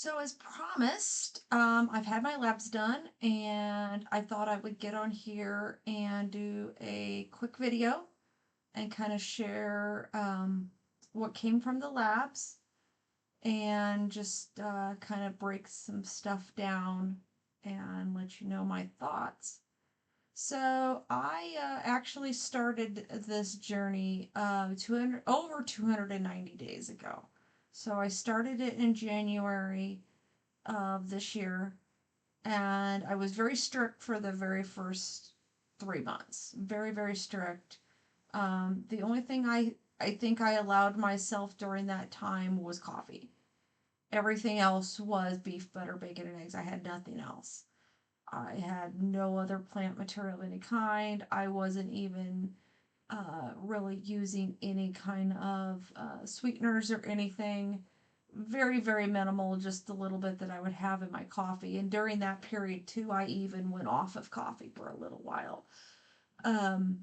So as promised, I've had my labs done and I thought I would get on here and do a quick video and kind of share what came from the labs and just kind of break some stuff down and let you know my thoughts. So I actually started this journey 290 days ago. So I started it in January of this year, and I was very strict for the very first 3 months. Very, very strict. The only thing I think I allowed myself during that time was coffee. Everything else was beef, butter, bacon, and eggs. I had nothing else. I had no other plant material of any kind. I wasn't even really using any kind of sweeteners or anything. Very, very minimal, just a little bit that I would have in my coffee. And during that period, too, I even went off of coffee for a little while. Um,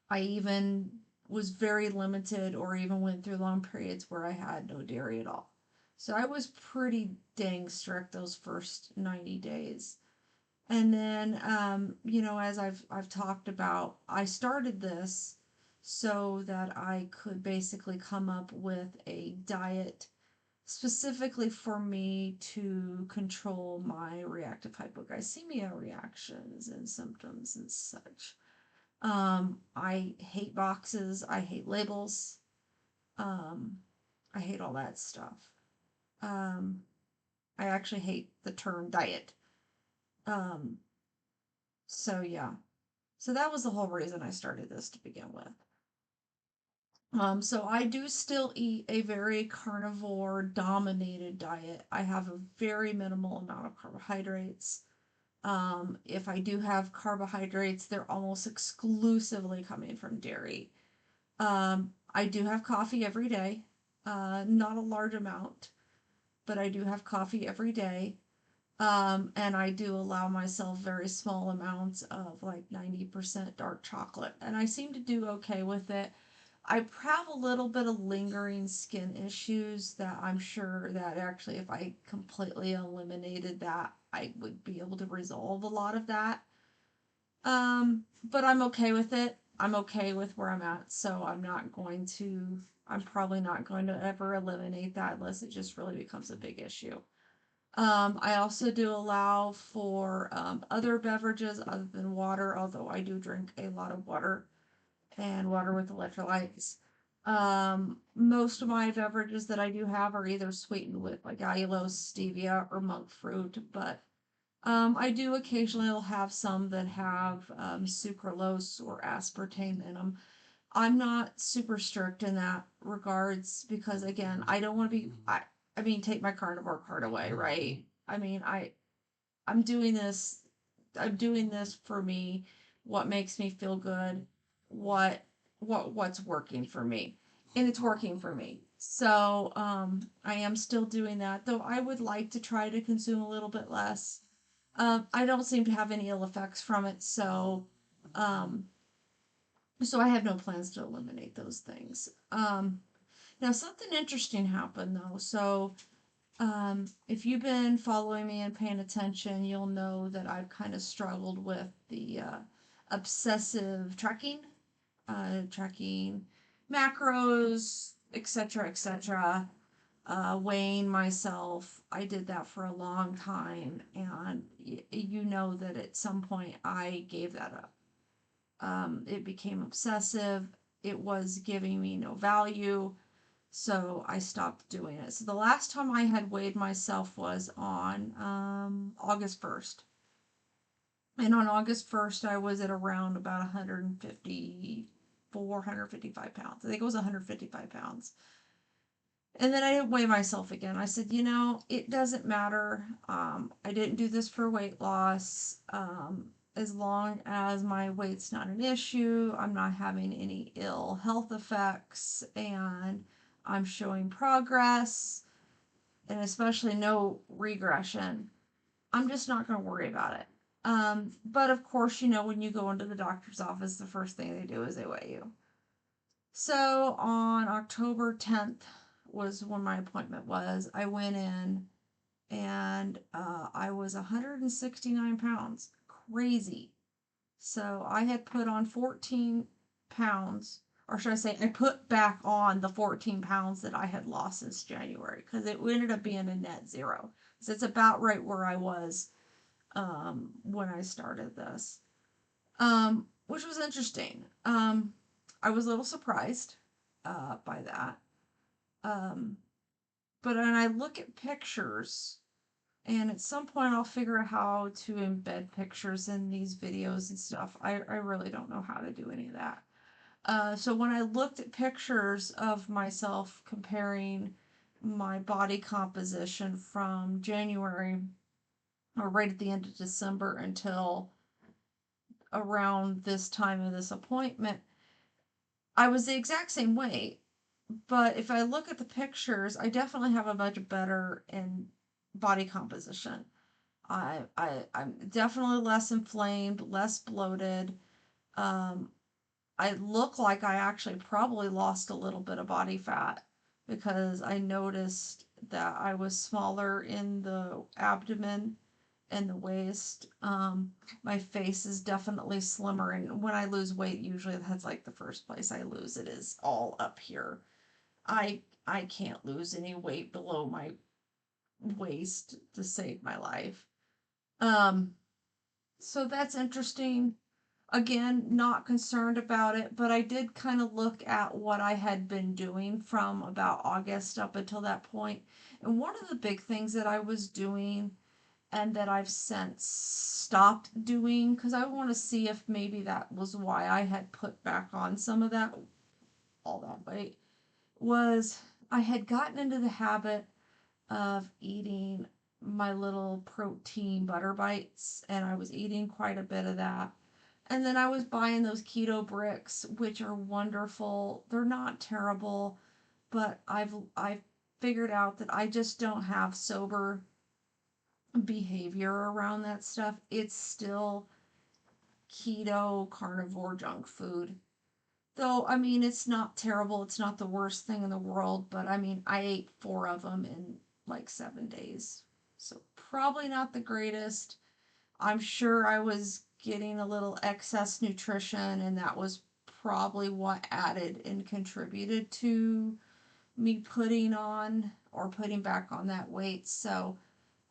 I even was very limited, or even went through long periods where I had no dairy at all. So I was pretty dang strict those first 90 days. And then, as I've talked about, I started this so that I could basically come up with a diet specifically for me to control my reactive hypoglycemia reactions and symptoms and such. I hate boxes. I hate labels. Um, I hate all that stuff. Um, I actually hate the term diet. Um, so yeah. So that was the whole reason I started this to begin with. So I do still eat a very carnivore dominated diet. I have a very minimal amount of carbohydrates. If I do have carbohydrates, they're almost exclusively coming from dairy. I do have coffee every day. Not a large amount, but I do have coffee every day. And I do allow myself very small amounts of like 90% dark chocolate. And I seem to do okay with it. I have a little bit of lingering skin issues that I'm sure that actually, if I completely eliminated that, I would be able to resolve a lot of that. But I'm okay with it. I'm okay with where I'm at. So I'm probably not going to ever eliminate that unless it just really becomes a big issue. I also do allow for other beverages other than water, although I do drink a lot of water and water with electrolytes. Most of my beverages that I do have are either sweetened with like allulose, stevia, or monk fruit, but I do occasionally will have some that have sucralose or aspartame in them. I'm not super strict in that regards because again, I don't want to be I mean take my carnivore card away, right? I mean, I'm doing this I'm doing this for me, what makes me feel good, what what's working for me. And it's working for me. So, I am still doing that, though I would like to try to consume a little bit less. I don't seem to have any ill effects from it, um, so I have no plans to eliminate those things. Now something interesting happened though. So, if you've been following me and paying attention, you'll know that I've kind of struggled with the obsessive tracking macros, etc., etc., weighing myself. I did that for a long time, and you know that at some point I gave that up. It became obsessive. It was giving me no value. So I stopped doing it. So the last time I had weighed myself was on August 1st. And on August 1st, I was at around about 154, 155 pounds. I think it was 155 pounds. And then I didn't weigh myself again. I said, it doesn't matter. I didn't do this for weight loss. As long as my weight's not an issue, I'm not having any ill health effects, and I'm showing progress, and especially no regression, I'm just not going to worry about it. But of course, when you go into the doctor's office, the first thing they do is they weigh you. So on October 10th, was when my appointment was. I went in and I was 169 pounds. Crazy. So I had put on 14 pounds, or should I say, I put back on the 14 pounds that I had lost since January because it ended up being a net zero. So it's about right where I was when I started this, which was interesting. I was a little surprised by that. Um, but when I look at pictures, and at some point I'll figure out how to embed pictures in these videos and stuff. I really don't know how to do any of that. So when I looked at pictures of myself comparing my body composition from January or right at the end of December until around this time of this appointment, I was the exact same weight. But if I look at the pictures, I definitely have a much better in body composition. I'm definitely less inflamed, less bloated. Um, I look like I actually probably lost a little bit of body fat because I noticed that I was smaller in the abdomen and the waist. My face is definitely slimmer, and when I lose weight, usually that's like the first place I lose it is all up here. I can't lose any weight below my waist to save my life. Um, so that's interesting. Again, not concerned about it, but I did kind of look at what I had been doing from about August up until that point. And one of the big things that I was doing and that I've since stopped doing, because I want to see if maybe that was why I had put back on some of that, all that weight, was I had gotten into the habit of eating my little protein butter bites, and I was eating quite a bit of that. And then I was buying those keto bricks, which are wonderful. They're not terrible, but I've figured out that I just don't have sober behavior around that stuff. It's still keto carnivore junk food. Though, I mean, it's not terrible. It's not the worst thing in the world, but I mean, I ate four of them in like 7 days. So, probably not the greatest. I'm sure I was getting a little excess nutrition, and that was probably what added and contributed to me putting on or putting back on that weight. So,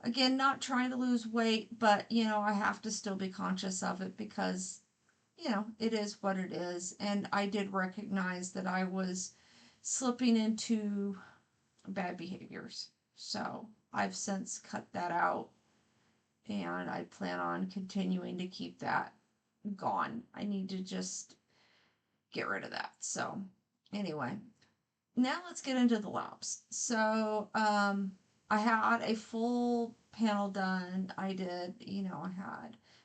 again, not trying to lose weight, but I have to still be conscious of it because it is what it is. And I did recognize that I was slipping into bad behaviors. So I've since cut that out and I plan on continuing to keep that gone. I need to just get rid of that. So, anyway, now let's get into the labs. So, I had a full panel done. I had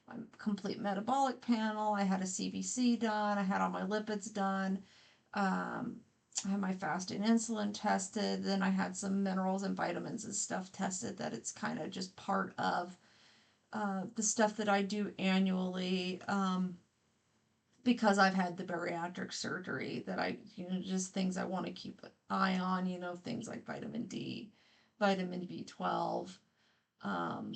my complete metabolic panel. I had a CBC done. I had all my lipids done. I had my fasting insulin tested. Then I had some minerals and vitamins and stuff tested that it's kind of just part of the stuff that I do annually. Because I've had the bariatric surgery that just things I want to keep an eye on, things like vitamin D, vitamin B12, um,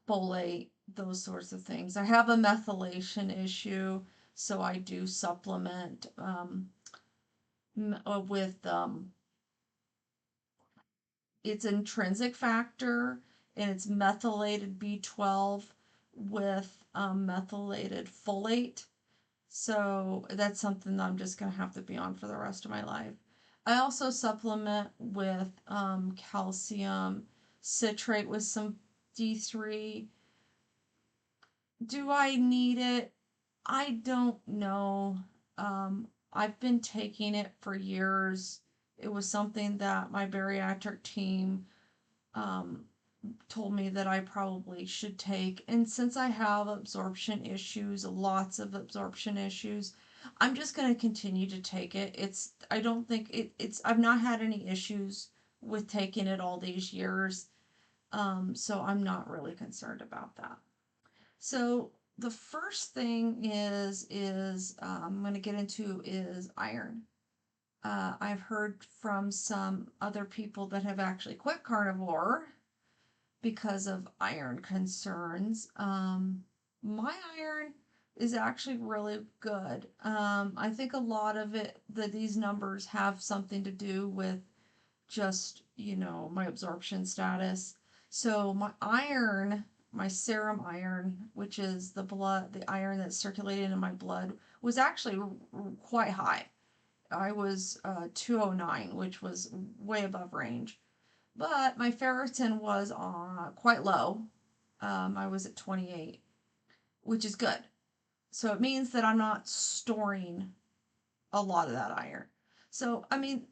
folate, those sorts of things. I have a methylation issue, so I do supplement with its intrinsic factor and it's methylated B12 with methylated folate. So that's something that I'm just going to have to be on for the rest of my life. I also supplement with calcium citrate with some D3. Do I need it? I don't know. I've been taking it for years. It was something that my bariatric team um, told me that I probably should take. And since I have absorption issues, lots of absorption issues, I'm just going to continue to take it. I don't think I've not had any issues with taking it all these years. So I'm not really concerned about that. So the first thing is I'm going to get into is iron. I've heard from some other people that have actually quit carnivore because of iron concerns. My iron is actually really good. I think a lot of it, that these numbers have something to do with just, my absorption status. So my iron, my serum iron, which is the iron that's circulating in my blood, was actually quite high. I was 209, which was way above range. But my ferritin was quite low. I was at 28, which is good. So it means that I'm not storing a lot of that iron. So, I mean,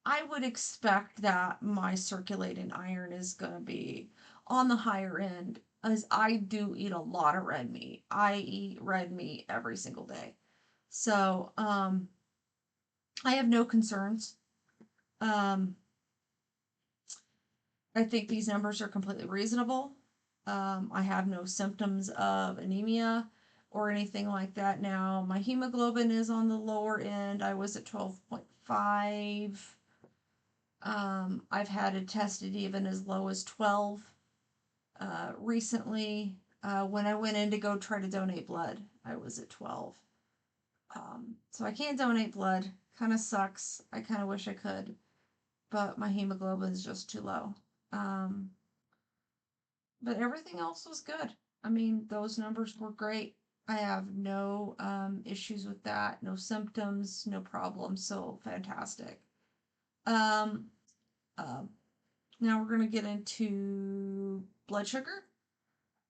I would expect that my circulating iron is going to be on the higher end, as I do eat a lot of red meat. I eat red meat every single day. So, I have no concerns. Um, I think these numbers are completely reasonable. I have no symptoms of anemia or anything like that now. My hemoglobin is on the lower end. I was at 12.5. I've had it tested even as low as 12 recently. When I went in to go try to donate blood, I was at 12. So I can't donate blood. Kind of sucks. I kind of wish I could, but my hemoglobin is just too low. Um, but everything else was good. I mean, those numbers were great. I have no issues with that, no symptoms, no problems. So fantastic. Um, uh, Now we're going to get into blood sugar.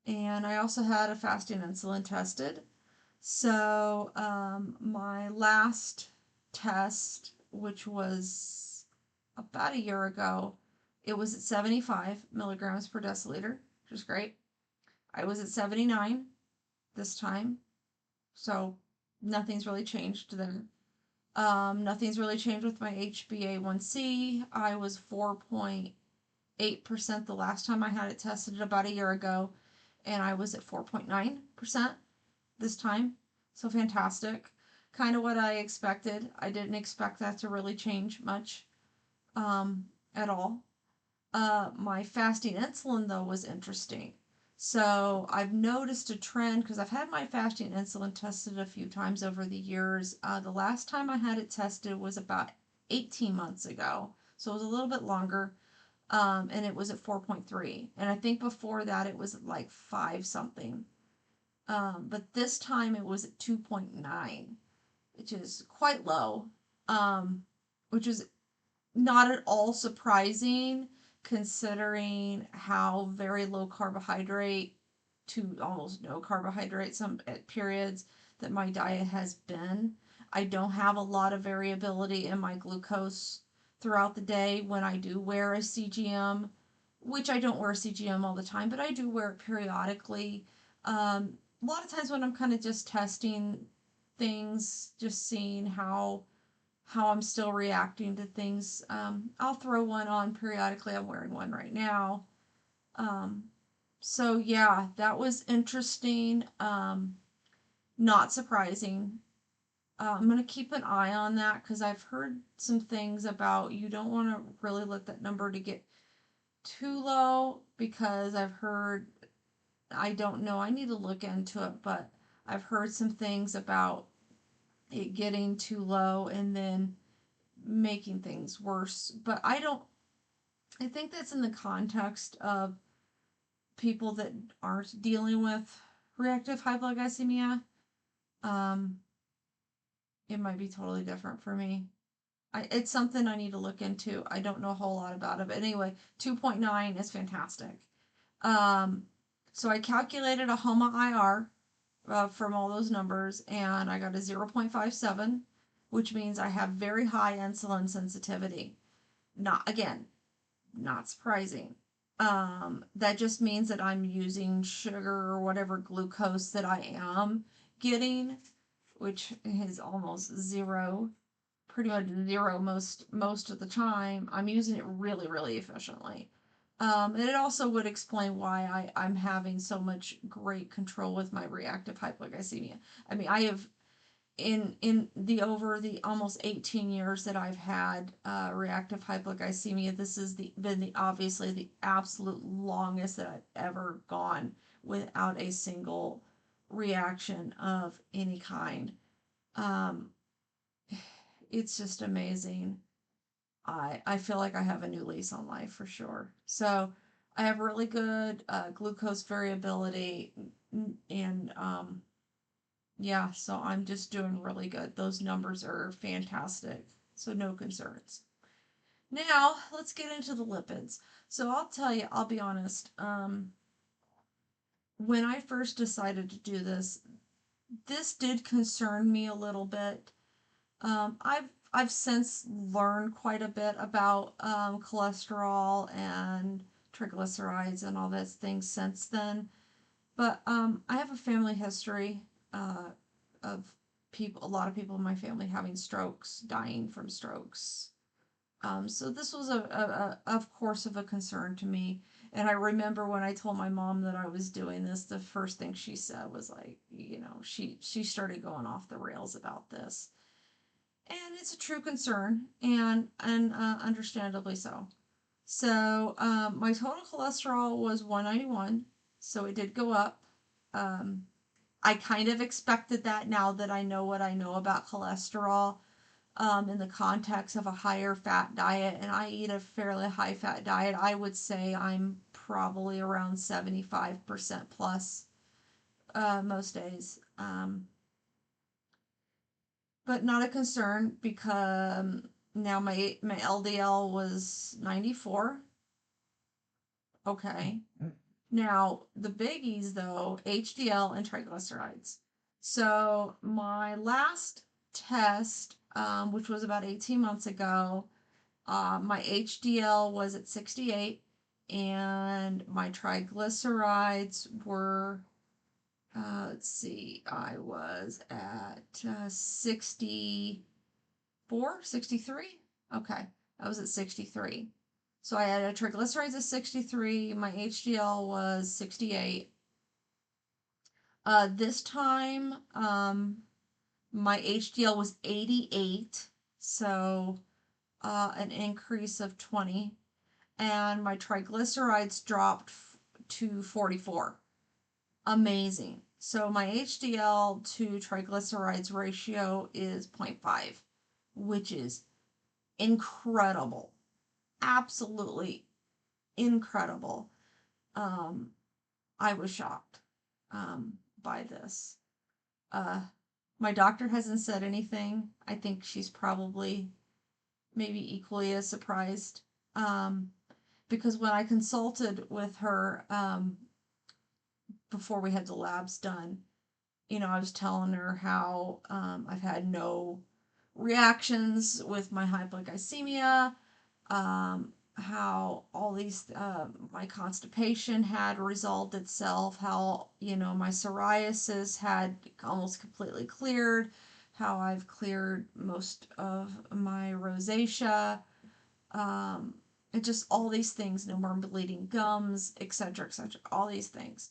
And I also had a fasting insulin tested. So my last test, which was about a year ago, it was at 75 milligrams per deciliter, which is great. I was at 79 this time, so nothing's really changed there. Nothing's really changed with my HbA1c. I was 4.8% the last time I had it tested about a year ago, and I was at 4.9% this time. So fantastic. Kind of what I expected. I didn't expect that to really change much at all. My fasting insulin, though, was interesting. So I've noticed a trend because I've had my fasting insulin tested a few times over the years. The last time I had it tested was about 18 months ago. So it was a little bit longer. And it was at 4.3. And I think before that it was at like 5 something. But this time it was at 2.9, which is quite low, which is not at all surprising considering how very low carbohydrate to almost no carbohydrate some at periods that my diet has been. I don't have a lot of variability in my glucose throughout the day when I do wear a CGM, which I don't wear a CGM all the time, but I do wear it periodically. A lot of times when I'm kind of just testing things, just seeing how I'm still reacting to things. I'll throw one on periodically. I'm wearing one right now. Um, so yeah, that was interesting. Not surprising. I'm gonna keep an eye on that because I've heard some things about you don't want to really let that number to get too low because I've heard, I don't know, I need to look into it, but I've heard some things about it getting too low and then making things worse. But I think that's in the context of people that aren't dealing with reactive hypoglycemia. Um, it might be totally different for me. It's something I need to look into. I don't know a whole lot about it. But anyway, 2.9 is fantastic. Um, so I calculated a HOMA IR from all those numbers, and I got a 0.57, which means I have very high insulin sensitivity. Not, again, not surprising. That just means that I'm using sugar or whatever glucose that I am getting, which is almost zero, pretty much zero most of the time. I'm using it really, really efficiently. And it also would explain why I'm having so much great control with my reactive hypoglycemia. I mean, I have in the over the almost 18 years that I've had reactive hypoglycemia, this has been the obviously the absolute longest that I've ever gone without a single reaction of any kind. Um, it's just amazing. I feel like I have a new lease on life for sure. So I have really good glucose variability, and yeah, so I'm just doing really good. Those numbers are fantastic. So no concerns. Now, let's get into the lipids. So I'll tell you, I'll be honest. When I first decided to do this, this did concern me a little bit. I've since learned quite a bit about cholesterol and triglycerides and all those things since then. But I have a family history uh, of people, a lot of people in my family having strokes, dying from strokes. So this was of course, of a concern to me. And I remember when I told my mom that I was doing this, the first thing she said was like, she started going off the rails about this, and it's a true concern, and understandably so. So my total cholesterol was 191, so it did go up. Um, I kind of expected that now that I know what I know about cholesterol in the context of a higher fat diet, and I eat a fairly high fat diet. I would say I'm probably around 75% plus most days. But not a concern because now my LDL was 94. Okay. Now, the biggies though, HDL and triglycerides. So, my last test, which was about 18 months ago, my HDL was at 68, and my triglycerides were, let's see, I was at 64, 63. Okay, I was at 63. So I had a triglycerides of 63, my HDL was 68. This time, my HDL was 88, so an increase of 20, and my triglycerides dropped to 44. Amazing. So my HDL to triglycerides ratio is zero point 0.5, which is incredible. Absolutely incredible. Um, I was shocked by this. Uh, my doctor hasn't said anything. I think she's probably maybe equally as surprised. Um, because when I consulted with her before we had the labs done, I was telling her how I've had no reactions with my hypoglycemia, how all these, my constipation had resolved itself, how, my psoriasis had almost completely cleared, how I've cleared most of my rosacea, um, and just all these things, no more bleeding gums, etc., all these things.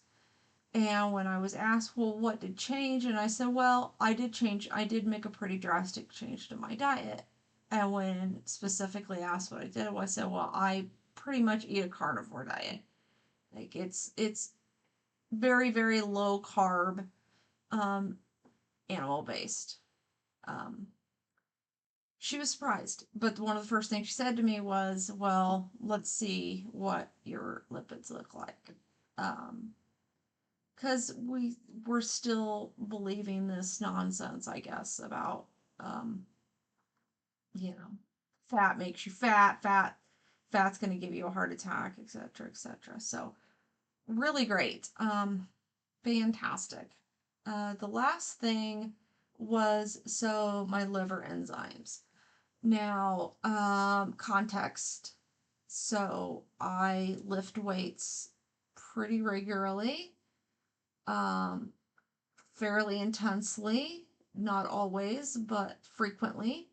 And when I was asked, well, what did change? And I said, well, I did change. I did make a pretty drastic change to my diet. And when specifically asked what I did, I said, well, I pretty much eat a carnivore diet. Like it's very, very low carb, um, animal based. Um, she was surprised, but one of the first things she said to me was, well, let's see what your lipids look like. Um, because we're still believing this nonsense, I guess, about um, you know, fat makes you fat's going to give you a heart attack, etc., etc. So really great, fantastic. The last thing was so my liver enzymes. Now, context. So I lift weights pretty regularly. Um, Fairly intensely, not always, but frequently.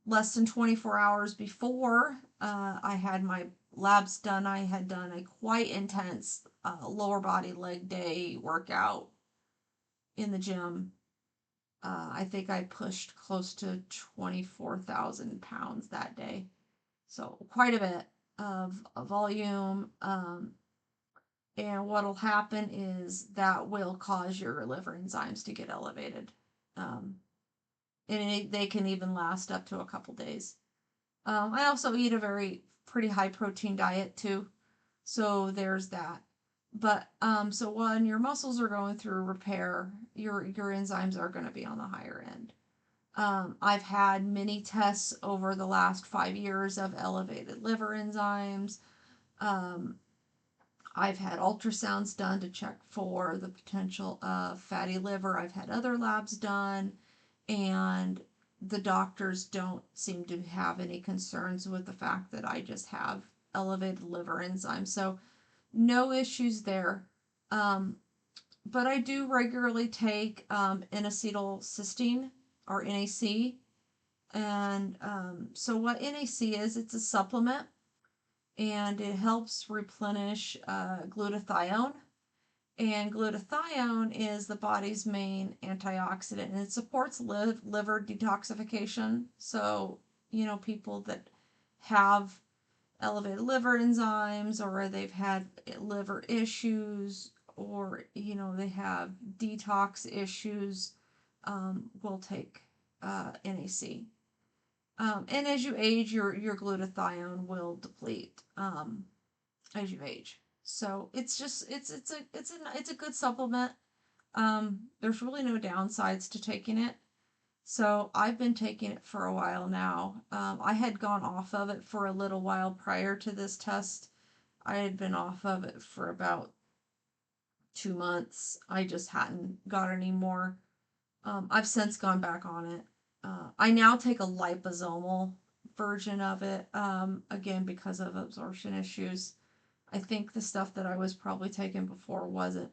Less than 24 hours before I had my labs done, I had done a quite intense lower body leg day workout in the gym. I think I pushed close to 24,000 pounds that day. So quite a bit of volume. And what'll happen is that will cause your liver enzymes to get elevated. Um, and they can even last up to a couple days. I also eat a very pretty high protein diet too. So there's that. But so when your muscles are going through repair, your enzymes are going to be on the higher end. I've had many tests over the last 5 years of elevated liver enzymes. Um, I've had ultrasounds done to check for the potential of fatty liver. I've had other labs done, and the doctors don't seem to have any concerns with the fact that I just have elevated liver enzymes. So, no issues there. Um, but I do regularly take N-acetylcysteine or NAC. And so, what NAC is, it's a supplement and it helps replenish glutathione. And glutathione is the body's main antioxidant and it supports liver detoxification. So, people that have elevated liver enzymes or they've had liver issues or, they have detox issues will take NAC. And as you age, your glutathione will deplete as you age. So it's just it's a good supplement. There's really no downsides to taking it. So I've been taking it for a while now. I had gone off of it for a little while prior to this test. I had been off of it for about 2 months. I just hadn't got any more. I've since gone back on it. I now take a liposomal version of it, again, because of absorption issues. I think the stuff that I was probably taking before wasn't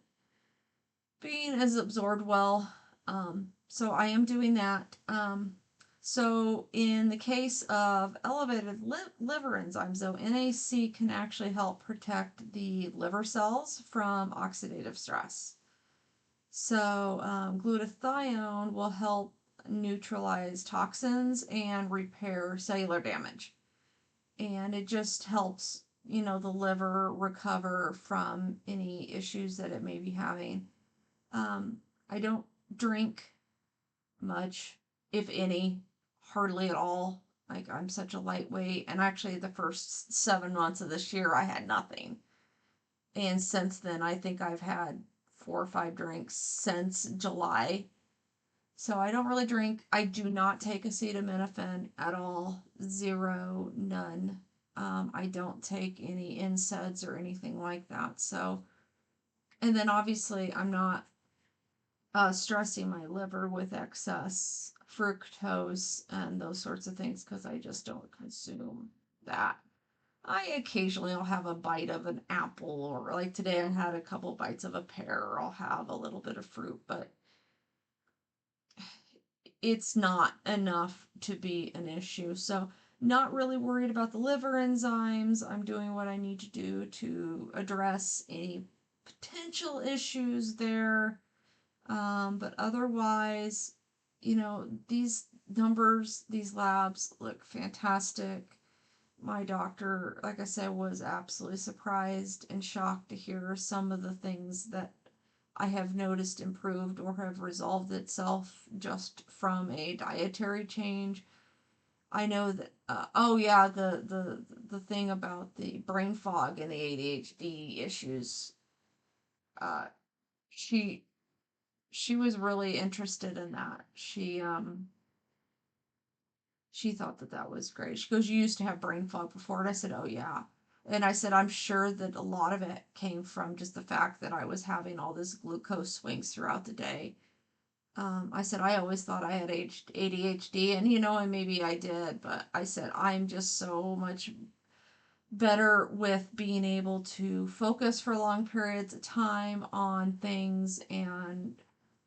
being as absorbed well. So I am doing that. So in the case of elevated liver enzymes, though, NAC can actually help protect the liver cells from oxidative stress. So glutathione will help neutralize toxins and repair cellular damage. And it just helps, the liver recover from any issues that it may be having. I don't drink much, if any, hardly at all. Like, I'm such a lightweight. And actually, the first 7 months of this year, I had nothing. And since then, I think I've had 4 or 5 drinks since July. So I don't really drink. I do not take acetaminophen at all. Zero, none. I don't take any NSAIDs or anything like that. So, and then obviously I'm not stressing my liver with excess fructose and those sorts of things because I just don't consume that. I occasionally will have a bite of an apple, or like today I had a couple bites of a pear, or I'll have a little bit of fruit, but it's not enough to be an issue. So, not really worried about the liver enzymes. I'm doing what I need to do to address any potential issues there. But otherwise, these numbers, these labs look fantastic. My doctor, like I said, was absolutely surprised and shocked to hear some of the things that I have noticed improved or have resolved itself just from a dietary change. I know that. Oh yeah, the thing about the brain fog and the ADHD issues. Uh, she she was really interested in that. She thought that that was great. She goes, "You used to have brain fog before," and I said, "Oh yeah." And I said, "I'm sure that a lot of it came from just the fact that I was having all this glucose swings throughout the day." I said, "I always thought I had ADHD, and and maybe I did, but I said, I'm just so much better with being able to focus for long periods of time on things, and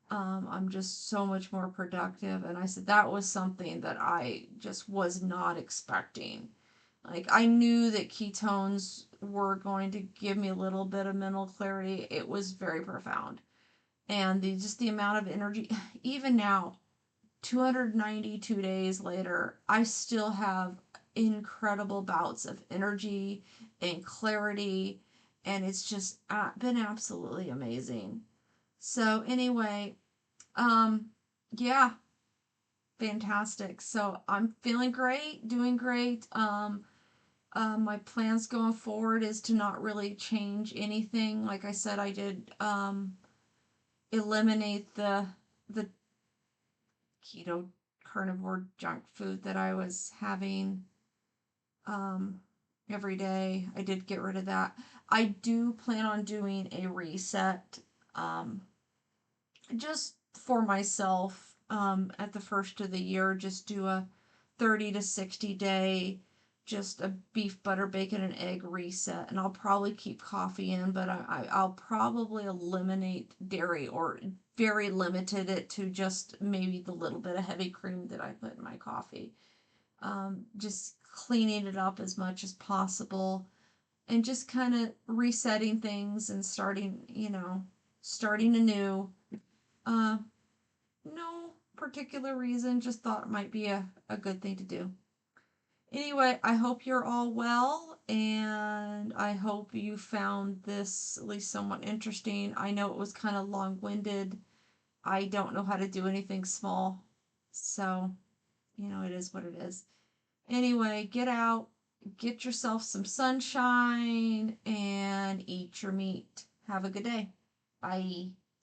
I'm just so much more productive." And I said, that was something that I just was not expecting. Like, I knew that ketones were going to give me a little bit of mental clarity. It was very profound. And just the amount of energy, even now, 292 days later, I still have incredible bouts of energy and clarity, and it's just been absolutely amazing. So, anyway, um, yeah, fantastic. So, I'm feeling great, doing great. My plans going forward is to not really change anything. Like I said, I did eliminate the keto carnivore junk food that I was having um, every day. I did get rid of that. I do plan on doing a reset um, just for myself at the first of the year. Just do a 30 to 60 day, just a beef, butter, bacon, and egg reset. And I'll probably keep coffee in, but I'll probably eliminate dairy or very limited it to just maybe the little bit of heavy cream that I put in my coffee. Just cleaning it up as much as possible and just kind of resetting things and starting anew. Uh, no particular reason, just thought it might be a good thing to do. Anyway, I hope you're all well and I hope you found this at least somewhat interesting. I know it was kind of long winded. I don't know how to do anything small, so it is what it is. Anyway, get out, get yourself some sunshine, and eat your meat. Have a good day. Bye.